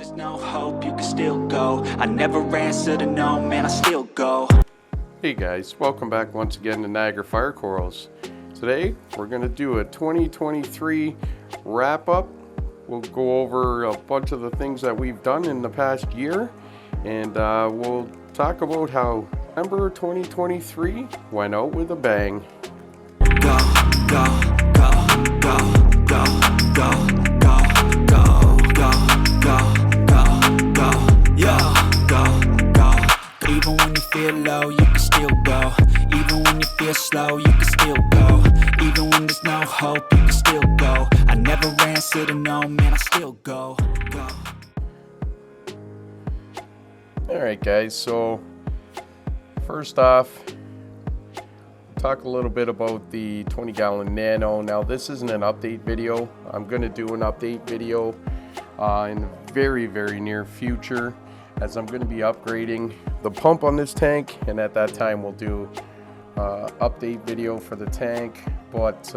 there's no hope, you can still go. I never answer to no, man, I still go. Hey guys, welcome back once again to Niagara Fire Corals. Today we're going to do a 2023 wrap up. We'll go over a bunch of the things that we've done in the past year, and we'll talk about how December 2023 went out with a bang. Go, go, go, go, go, go, go, go, go, go, go, go, yeah, go, go. Even when you feel low, you can still go. Even when you feel slow, you can still go. Even when there's no hope, you can still go. I never answer to no, man, I still go, go. Alright guys, so first off, talk a little bit about the 20-gallon Nano. Now this isn't an update video. I'm going to do an update video in the very near future, as I'm going to be upgrading the pump on this tank, and at that time we'll do update video for the tank. But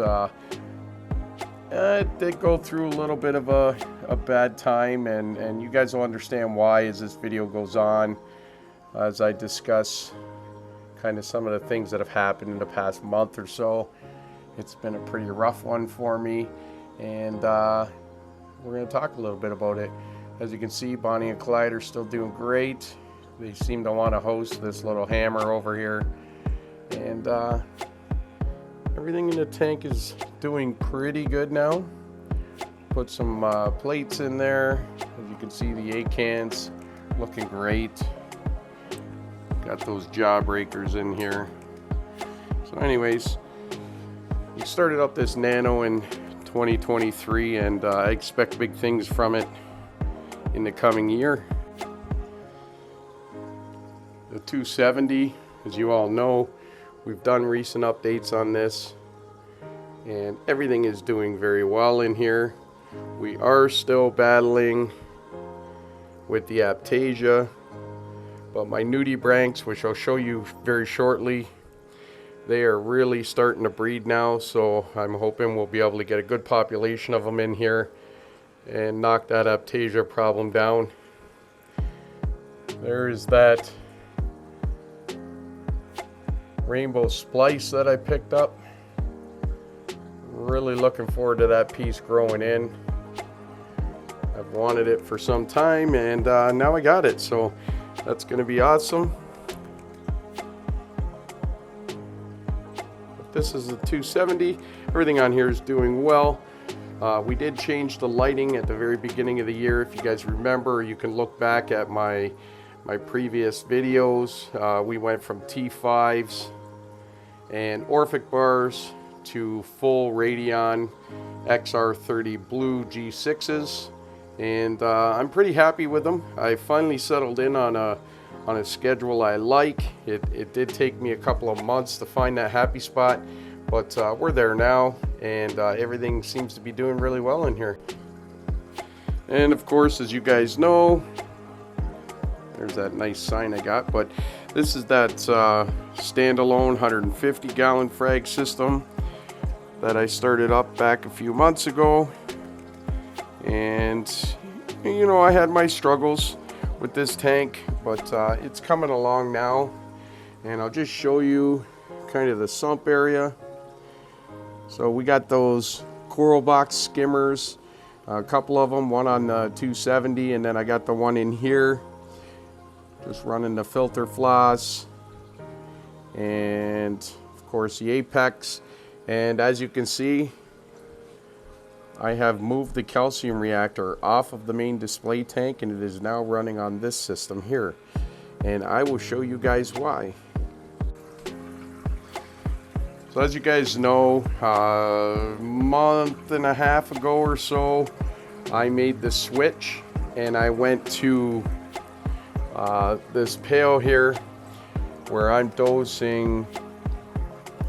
it did go through a little bit of a bad time, and you guys will understand why as this video goes on, as I discuss kind of some of the things that have happened in the past month or so. It's been a pretty rough one for me, and we're going to talk a little bit about it. As you can see, Bonnie and Clyde are still doing great. They seem to want to host this little hammer over here, and everything in the tank is doing pretty good now. Put some plates in there. As you can see, the A-cans looking great. Got those jaw breakers in here. So anyways, we started up this Nano in 2023, and I expect big things from it in the coming year. The 270, as you all know, we've done recent updates on this, and everything is doing very well in here. We are still battling with the Aiptasia, but my nudibranchs, which I'll show you very shortly, they are really starting to breed now, so I'm hoping we'll be able to get a good population of them in here and knock that Aiptasia problem down. There is that rainbow splice that I picked up. Really looking forward to that piece growing in. I've wanted it for some time, and now I got it, so that's going to be awesome. But this is the 270. Everything on here is doing well. We did change the lighting at the very beginning of the year. If you guys remember, you can look back at my previous videos. We went from T5s and Orphic bars to full Radion XR30 blue G6s, and I'm pretty happy with them. I finally settled in on a schedule I like. It did take me a couple of months to find that happy spot, but we're there now, and everything seems to be doing really well in here. And of course, as you guys know, there's that nice sign I got, but this is that standalone 150-gallon frag system that I started up back a few months ago. And you know, I had my struggles with this tank, but it's coming along now, and I'll just show you kind of the sump area. So we got those Coral Box skimmers, a couple of them, one on the 270, and then I got the one in here just running the filter floss, and of course the Apex. And as you can see, I have moved the calcium reactor off of the main display tank, and it is now running on this system here, and I will show you guys why. So as you guys know, a month and a half ago or so, I made the switch, and I went to this pail here where I'm dosing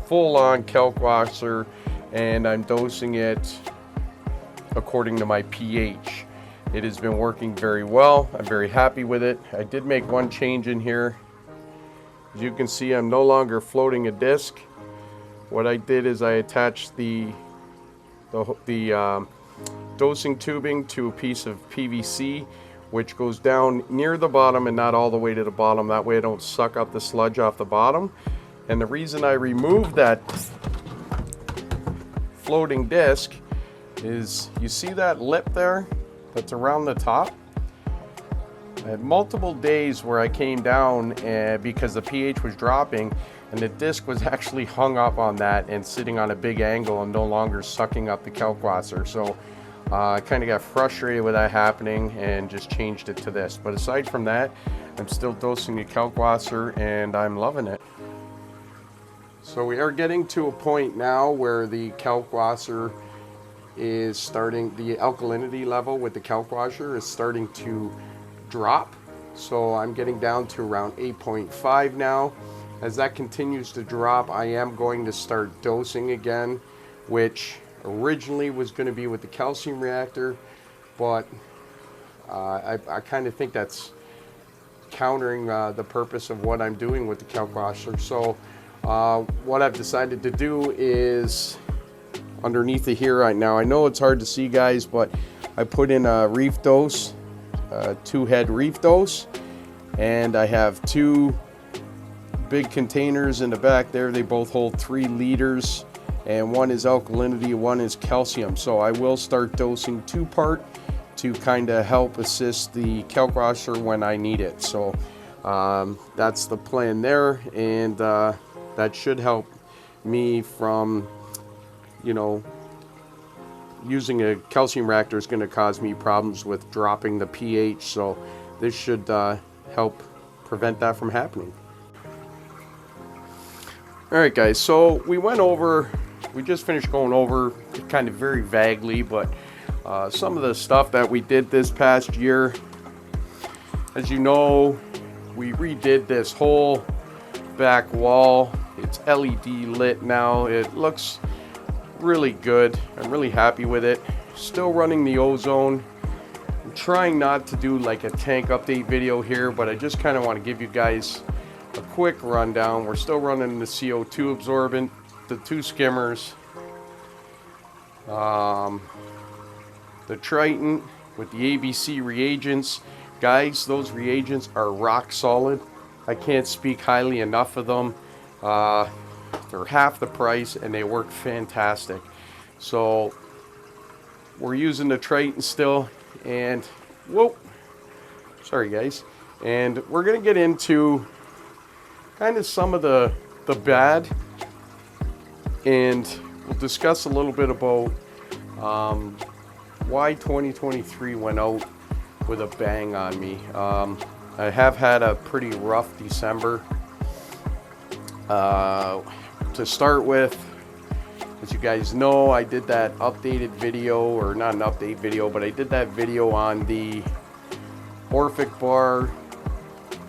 full-on Kalkwasser, and I'm dosing it according to my pH. It has been working very well. I'm very happy with it. I did make one change in here. As you can see, I'm no longer floating a disc. What I did is I attached the dosing tubing to a piece of PVC which goes down near the bottom and not all the way to the bottom. That way I don't suck up the sludge off the bottom. And the reason I removed that floating disc is, you see that lip there that's around the top? I had multiple days where I came down because the pH was dropping, and the disc was actually hung up on that and sitting on a big angle and no longer sucking up the Kalkwasser. So I kind of got frustrated with that happening and just changed it to this. But aside from that, I'm still dosing the Kalkwasser and I'm loving it. So we are getting to a point now where the Kalkwasser is starting, the alkalinity level with the Kalkwasser is starting to drop. So I'm getting down to around 8.5 now. As that continues to drop, I am going to start dosing again, which originally was going to be with the calcium reactor, but I kind of think that's countering the purpose of what I'm doing with the Kalkwasser. So what I've decided to do is, underneath it here right now, I know it's hard to see, guys, but I put in a reef dose, 2-head reef dose, and I have 2 big containers in the back there. They both hold 3 liters, and one is alkalinity, one is calcium. So I will start dosing 2-part to kind of help assist the Kalkwasser when I need it. So that's the plan there, and that should help me from, you know, using a calcium reactor is going to cause me problems with dropping the pH. So this should help prevent that from happening. Alright guys, so we just finished going over kind of very vaguely, but some of the stuff that we did this past year. As you know, we redid this whole back wall. It's LED lit now. It looks really good. I'm really happy with it. Still running the ozone. I'm trying not to do like a tank update video here, but I just kind of want to give you guys a quick rundown. We're still running the CO2 absorbent, the 2 skimmers, the Triton with the ABC reagents. Guys, those reagents are rock solid. I can't speak highly enough of them. They're half the price and they work fantastic. So we're using the Triton still, and whoa, sorry guys. And we're gonna get into kind of some of the bad, and we'll discuss a little bit about why 2023 went out with a bang on me. I have had a pretty rough December. To start with, as you guys know, I did that updated video, or not an update video, but I did that video on the Orphic bar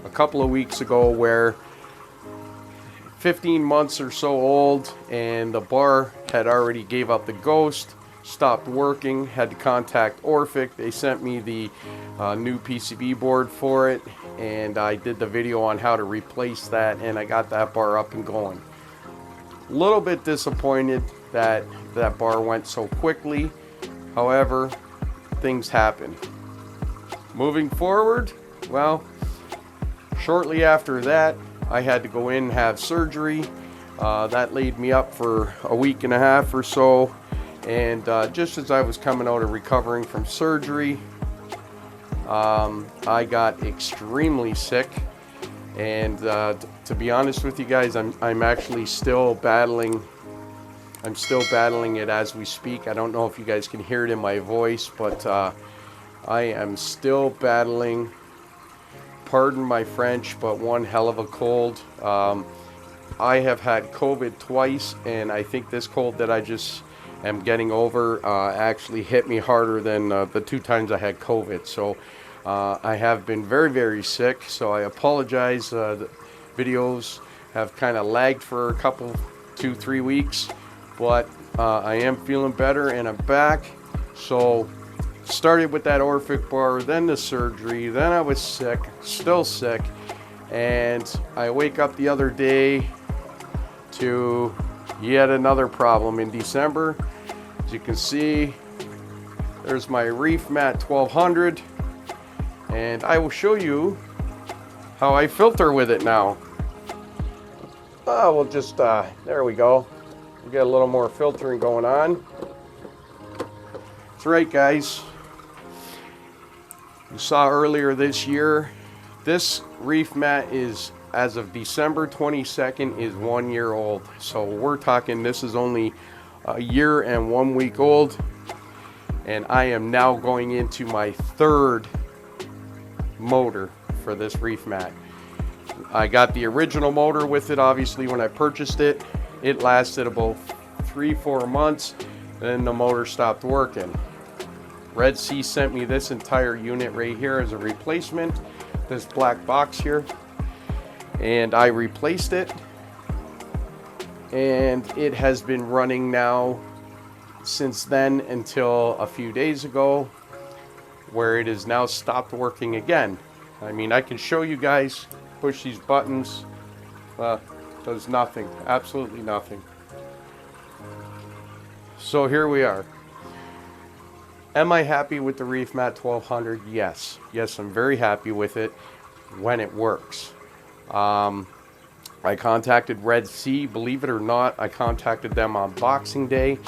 a couple of weeks ago, where 15 months or so old, and the bar had already gave up the ghost, stopped working, had to contact Orphic. They sent me the new PCB board for it, and I did the video on how to replace that, and I got that bar up and going. A little bit disappointed that that bar went so quickly. However, things happen. Moving forward, well, shortly after that, I had to go in and have surgery. That laid me up for a week and a half or so. And just as I was coming out of recovering from surgery, I got extremely sick. And to be honest with you guys, I'm actually still battling. I'm still battling it as we speak. I don't know if you guys can hear it in my voice, but I am still battling, pardon my French, but one hell of a cold. I have had COVID twice, and I think this cold that I just am getting over actually hit me harder than the 2 times I had COVID. So I have been very, very sick, so I apologize. The videos have kind of lagged for a couple, 2-3 weeks, but I am feeling better and I'm back. So started with that Orphic bar, then the surgery, then I was sick, still sick, and I wake up the other day to yet another problem in December. As you can see, there's my Reef Mat 1200. and I will show you how I filter with it now. We'll just, there we go. We get a little more filtering going on. That's right, guys. You saw earlier this year, this reef mat is, as of December 22nd, is 1 year old. So we're talking, this is only a year and 1 week old. And I am now going into my third motor for this reef mat. I got the original motor with it, obviously, when I purchased it. It lasted about 3-4 months, then the motor stopped working. Red Sea sent me this entire unit right here as a replacement, this black box here, and I replaced it, and it has been running now since then until a few days ago, where it has now stopped working again. I mean, I can show you guys, push these buttons, does nothing, absolutely nothing. So here we are. Am I happy with the Reef Mat 1200? Yes. Yes, I'm very happy with it when it works. I contacted Red Sea. Believe it or not, I contacted them on Boxing Day,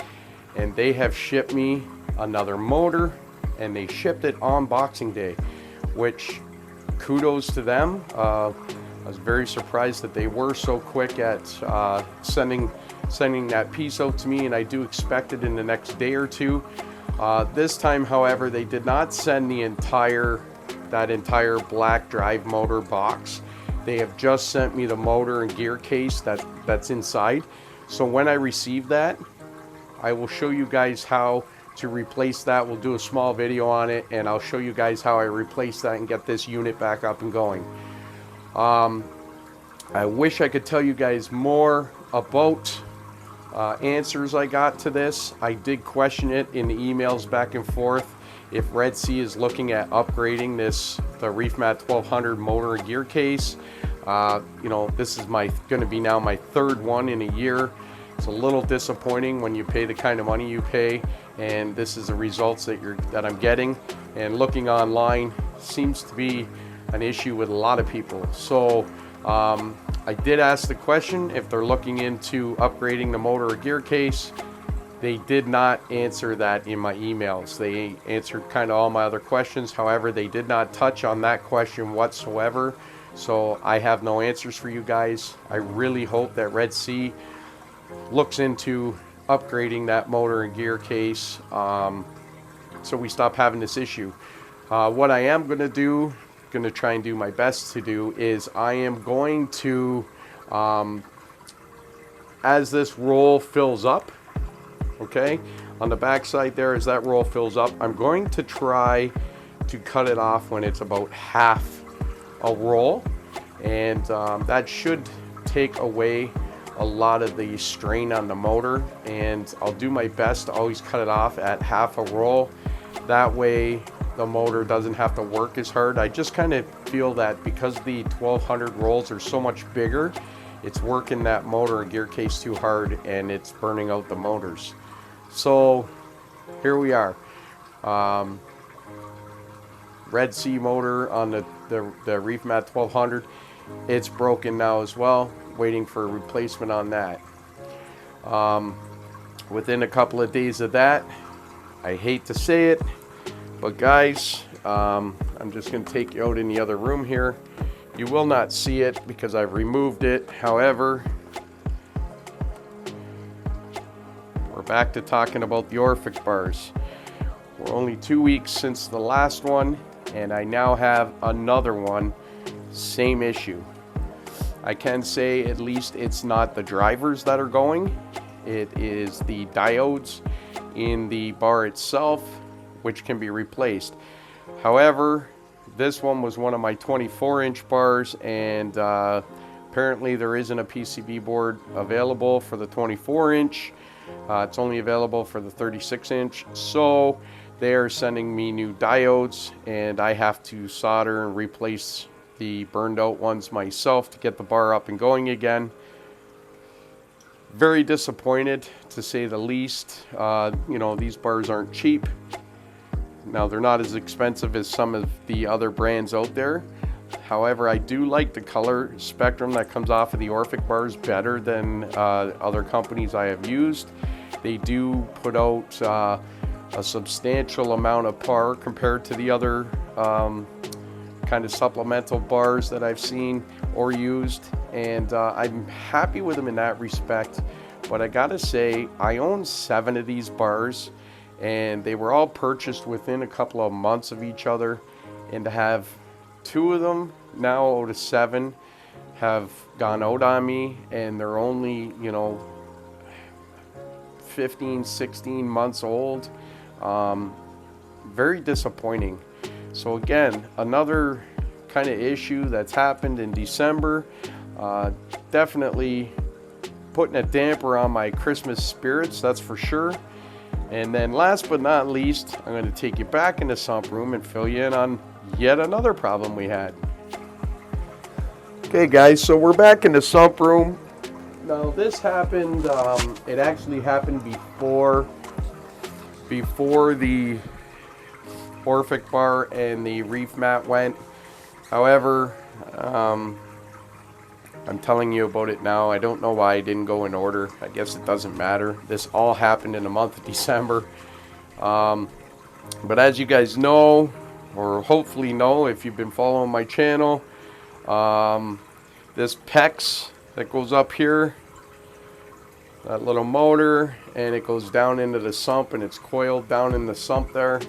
and they have shipped me another motor, and they shipped it on Boxing Day, which kudos to them. I was very surprised that they were so quick at sending that piece out to me, and I do expect it in the next day or two. This time, however, they did not send that entire black drive motor box. They have just sent me the motor and gear case that's inside. So when I receive that, I will show you guys how to replace that. We'll do a small video on it, and I'll show you guys how I replace that and get this unit back up and going. I wish I could tell you guys more about answers I got to this. I did question it in the emails back and forth if Red Sea is looking at upgrading the Reef Mat 1200 motor and gear case. You know, this is going to be now my third one in a year. It's a little disappointing when you pay the kind of money you pay, and this is the results that I'm getting. And looking online seems to be an issue with a lot of people. So I did ask the question if they're looking into upgrading the motor or gear case. They did not answer that in my emails. They answered kind of all my other questions. However, they did not touch on that question whatsoever. So I have no answers for you guys. I really hope that Red Sea looks into upgrading that motor and gear case so we stop having this issue. What I am going to do, going to try and do my best to do, is I am going to, as this roll fills up, okay, on the back side there, as that roll fills up, I'm going to try to cut it off when it's about half a roll, and that should take away a lot of the strain on the motor, and I'll do my best to always cut it off at half a roll. That way the motor doesn't have to work as hard. I just kind of feel that because the 1200 rolls are so much bigger, it's working that motor and gear case too hard, and it's burning out the motors. So here we are. Red Sea motor on the Reef Mat 1200. It's broken now as well. Waiting for a replacement on that. Within a couple of days of that, I hate to say it, but guys, I'm just going to take you out in the other room here. You will not see it because I've removed it. However, we're back to talking about the Orphic bars. We're only 2 weeks since the last one, and I now have another one. Same issue. I can say at least it's not the drivers that are going. It is the diodes in the bar itself, which can be replaced. However, this one was one of my 24-inch bars, and apparently there isn't a PCB board available for the 24-inch. It's only available for the 36-inch. So they are sending me new diodes, and I have to solder and replace the burned out ones myself to get the bar up and going again. Very disappointed, to say the least. You know, these bars aren't cheap. Now they're not as expensive as some of the other brands out there. However, I do like the color spectrum that comes off of the Orphic bars better than other companies I have used. They do put out a substantial amount of par compared to the other kind of supplemental bars that I've seen or used, and I'm happy with them in that respect. But I gotta say, I own 7 of these bars, and they were all purchased within a couple of months of each other, and to have 2 of them now out of 7 have gone out on me, and they're only, you know, 15, 16 months old. Very disappointing. So again, another kind of issue that's happened in December. Definitely putting a damper on my Christmas spirits, that's for sure. And then last but not least, I'm going to take you back in the sump room and fill you in on yet another problem we had. Okay guys, so we're back in the sump room. Now this happened, it actually happened before the Orphic bar and the reef mat went. However, I'm telling you about it now. I don't know why I didn't go in order. I guess it doesn't matter. This all happened in the month of December. But as you guys know, or hopefully know if you've been following my channel, this PEX that goes up here, that little motor, and it goes down into the sump, and it's coiled down in the sump there.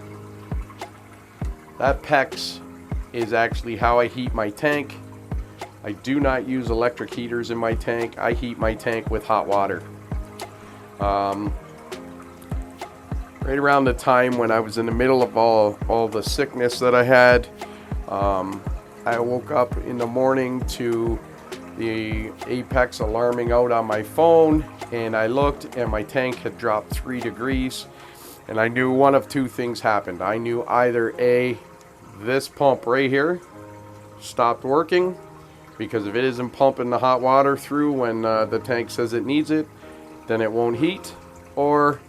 That PEX is actually how I heat my tank. I do not use electric heaters in my tank. I heat my tank with hot water. Right around the time when I was in the middle of all the sickness that I had, I woke up in the morning to the Apex alarming out on my phone, and I looked and my tank had dropped 3 degrees, and I knew one of 2 things happened. I knew either A, this pump right here stopped working, because if it isn't pumping the hot water through when the tank says it needs it, then it won't heat. Or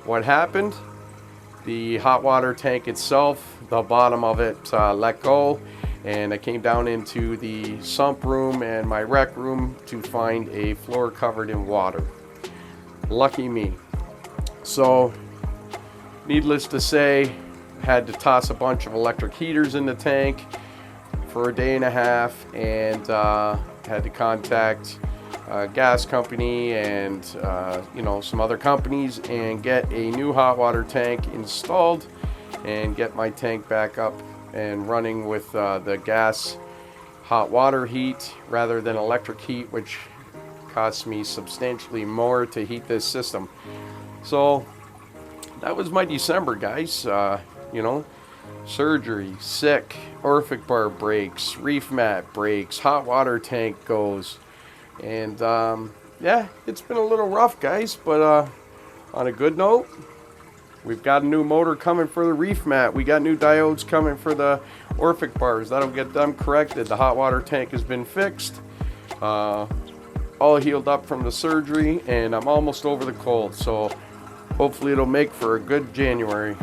what happened, the hot water tank itself, the bottom of it let go, and I came down into the sump room and my rec room to find a floor covered in water. Lucky me. So needless to say, had to toss a bunch of electric heaters in the tank for a day and a half, and had to contact a gas company and you know, some other companies and get a new hot water tank installed and get my tank back up and running with the gas hot water heat rather than electric heat, which costs me substantially more to heat this system. So that was my December, guys. You know, surgery, sick, Orphic bar breaks, reef mat breaks, hot water tank goes, and yeah, it's been a little rough, guys, but on a good note, we've got a new motor coming for the reef mat. We got new diodes coming for the Orphic bars. That'll get them corrected. The hot water tank has been fixed, all healed up from the surgery, and I'm almost over the cold, so hopefully it'll make for a good January.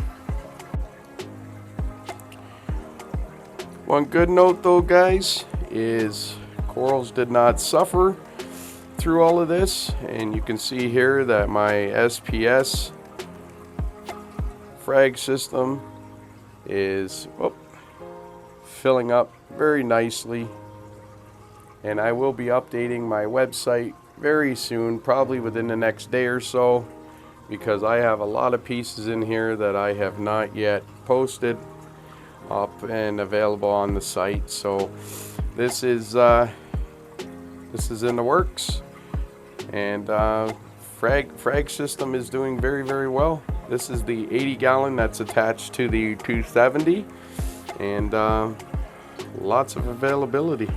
One good note though, guys, is corals did not suffer through all of this, and you can see here that my SPS frag system is filling up very nicely, and I will be updating my website very soon, probably within the next day or so, because I have a lot of pieces in here that I have not yet posted up and available on the site. So this is in the works, and frag system is doing very, very well. This is the 80 gallon that's attached to the 270, and lots of availability.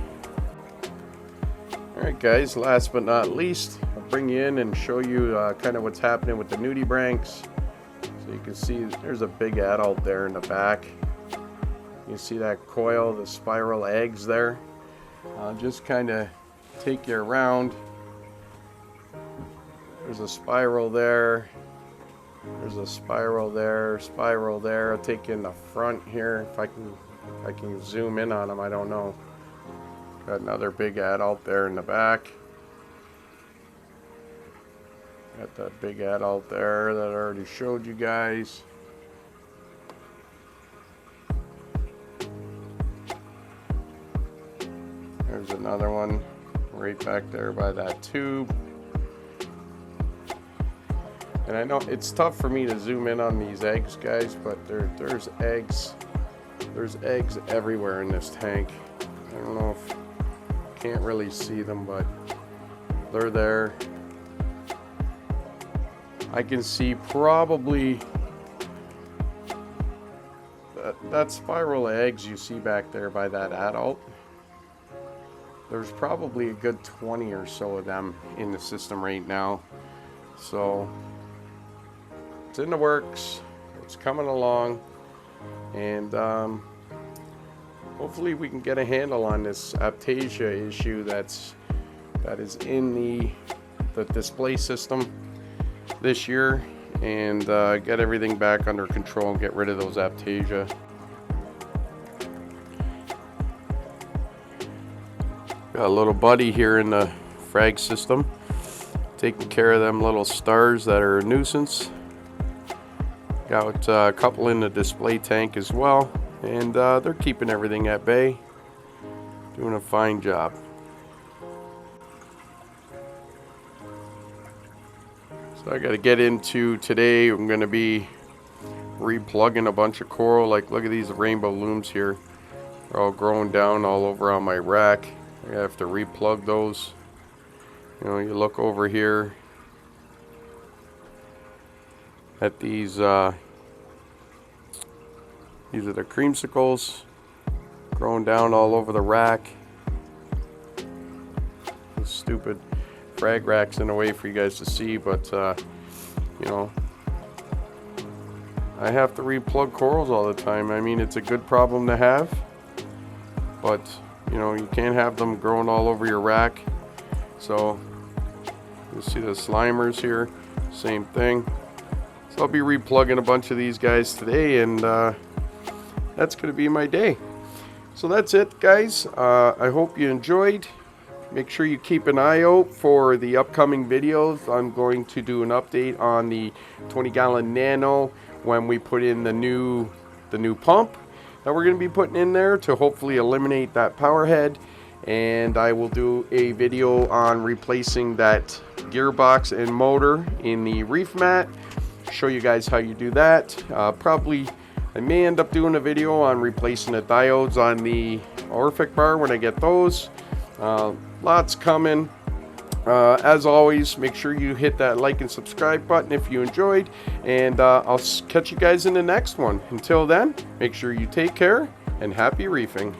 Alright guys, last but not least, I'll bring you in and show you kind of what's happening with the nudibranchs. So you can see there's a big adult there in the back. You see that coil, the spiral eggs there. I'll just kind of take you around. There's a spiral there. There's a spiral there, I'll take in the front here if I can zoom in on them. I don't know. Got another big adult there in the back. Got that big adult there that I already showed you guys. There's another one right back there by that tube. And I know it's tough for me to zoom in on these eggs, guys, but there's eggs. There's eggs everywhere in this tank. I don't know if can't really see them, but they're there. I can see probably that spiral of eggs you see back there by that adult. There's probably a good 20 or so of them in the system right now. So it's in the works, it's coming along, and hopefully we can get a handle on this Aiptasia issue that is in the display system this year, and get everything back under control and get rid of those Aiptasia. Got a little buddy here in the frag system taking care of them little stars that are a nuisance. Got a couple in the display tank as well, and they're keeping everything at bay, doing a fine job. So I got to get into today. I'm going to be replugging a bunch of coral. Like, look at these rainbow looms here. They're all growing down all over on my rack. I have to replug those. You know, you look over here at these are the creamsicles growing down all over the rack. Those stupid frag racks in the way for you guys to see, but you know, I have to replug corals all the time. I mean, it's a good problem to have, but you know, you can't have them growing all over your rack. So you see the Slimers here, same thing. So I'll be replugging a bunch of these guys today, and that's going to be my day. So that's it, guys. I hope you enjoyed. Make sure you keep an eye out for the upcoming videos. I'm going to do an update on the 20-gallon Nano when we put in the new pump that we're going to be putting in there to hopefully eliminate that power head. And I will do a video on replacing that gearbox and motor in the reef mat. Show you guys how you do that. Probably I may end up doing a video on replacing the diodes on the Orphic bar when I get those. Lots coming. As always, make sure you hit that like and subscribe button if you enjoyed, and I'll catch you guys in the next one. Until then, make sure you take care and happy reefing.